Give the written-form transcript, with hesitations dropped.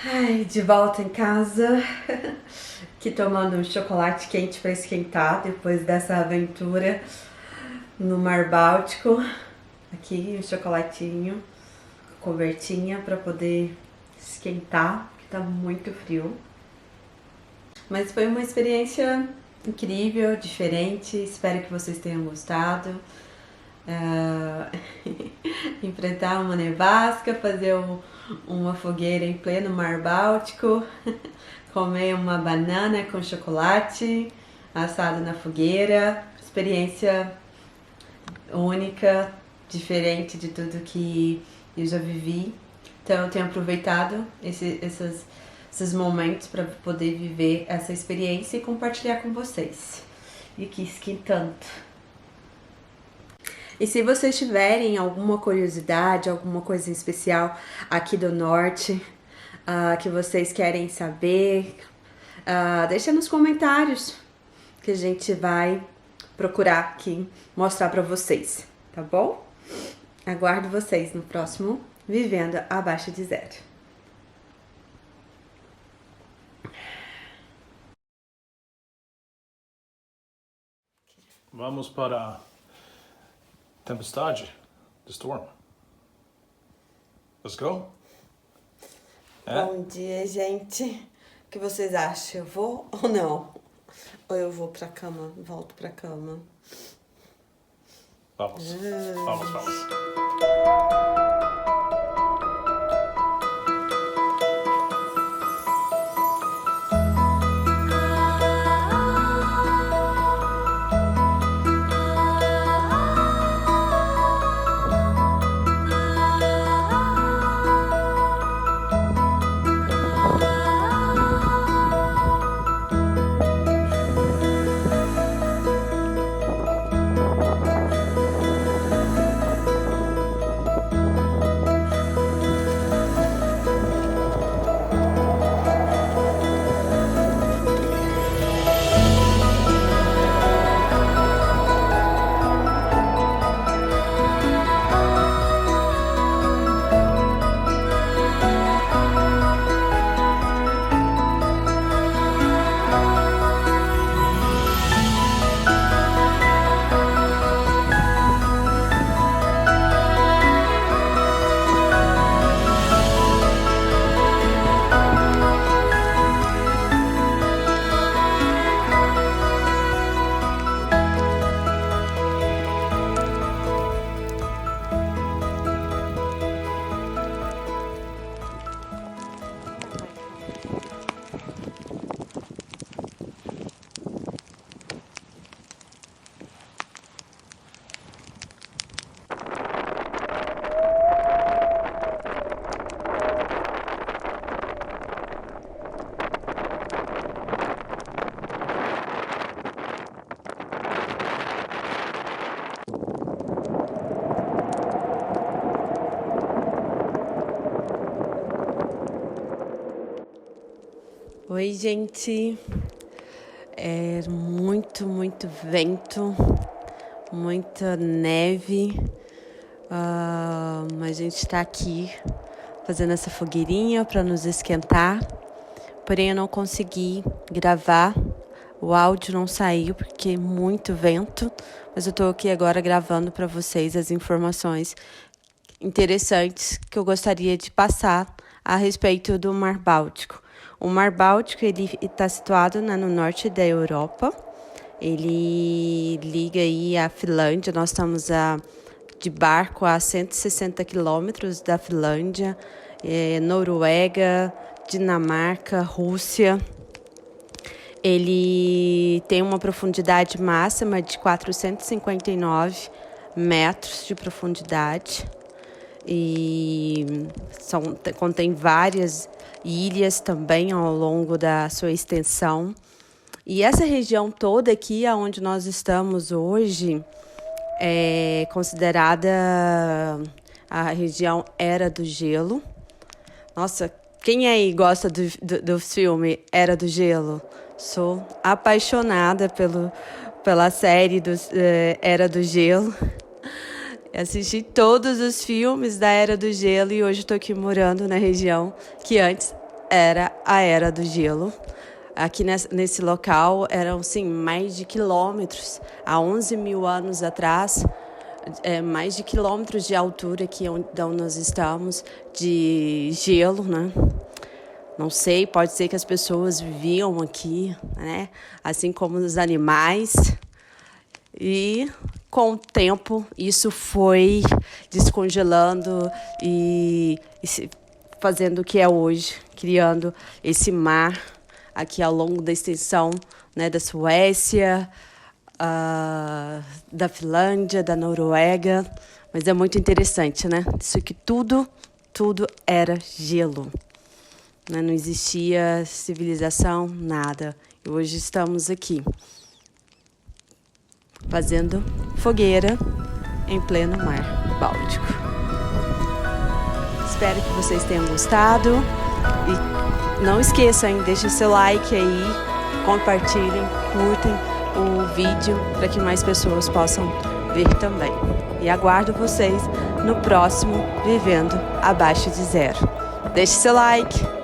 Ai, de volta em casa, aqui tomando um chocolate quente para esquentar depois dessa aventura no Mar Báltico. Aqui um chocolatinho, cobertinha para poder esquentar, que tá muito frio. Mas foi uma experiência incrível, diferente. Espero que vocês tenham gostado. Enfrentar uma nevasca, fazer uma fogueira em pleno Mar Báltico, comer uma banana com chocolate assado na fogueira, experiência única, diferente de tudo que eu já vivi. Então eu tenho aproveitado esses momentos para poder viver essa experiência e compartilhar com vocês. E aqui esquentando. E se vocês tiverem alguma curiosidade, alguma coisa em especial aqui do norte, que vocês querem saber, deixa nos comentários que a gente vai procurar aqui mostrar para vocês, tá bom? Aguardo vocês no próximo Vivendo Abaixo de Zero. Vamos para tempestade, the storm. Let's go. Bom dia, gente. O que vocês acham? Eu vou ou não? Ou eu vou pra cama, volto pra cama? Vamos. Vamos. Oi, gente. É muito vento, muita neve. A gente tá aqui fazendo essa fogueirinha para nos esquentar. Porém, eu não consegui gravar. O áudio não saiu porque muito vento. Mas eu tô aqui agora gravando para vocês as informações interessantes que eu gostaria de passar a respeito do Mar Báltico. O Mar Báltico ele está situado no norte da Europa. Ele liga aí a Finlândia. Nós estamos de barco a 160 quilômetros da Finlândia, Noruega, Dinamarca, Rússia. Ele tem uma profundidade máxima de 459 metros de profundidade e contém várias ilhas também ao longo da sua extensão. E essa região toda aqui, onde nós estamos hoje, é considerada a região Era do Gelo. Nossa, quem aí gosta do filme Era do Gelo? Sou apaixonada pela série Era do Gelo. Assisti todos os filmes da Era do Gelo e hoje estou aqui morando na região que antes era a Era do Gelo. Aqui nesse local eram, sim, mais de quilômetros, há 11 mil anos atrás, mais de quilômetros de altura aqui onde nós estamos, de gelo, né? Não sei, pode ser que as pessoas viviam aqui, né? Assim como os animais. E com o tempo isso foi descongelando e fazendo o que é hoje, criando esse mar aqui ao longo da extensão, né, da Suécia, da Finlândia, da Noruega. Mas é muito interessante, né? Isso aqui tudo era gelo. Né? Não existia civilização, nada. E hoje estamos aqui, fazendo fogueira em pleno mar Báltico. Espero que vocês tenham gostado. E não esqueçam, hein? Deixem seu like aí, compartilhem, curtem o vídeo para que mais pessoas possam ver também. E aguardo vocês no próximo Vivendo Abaixo de Zero. Deixe seu like.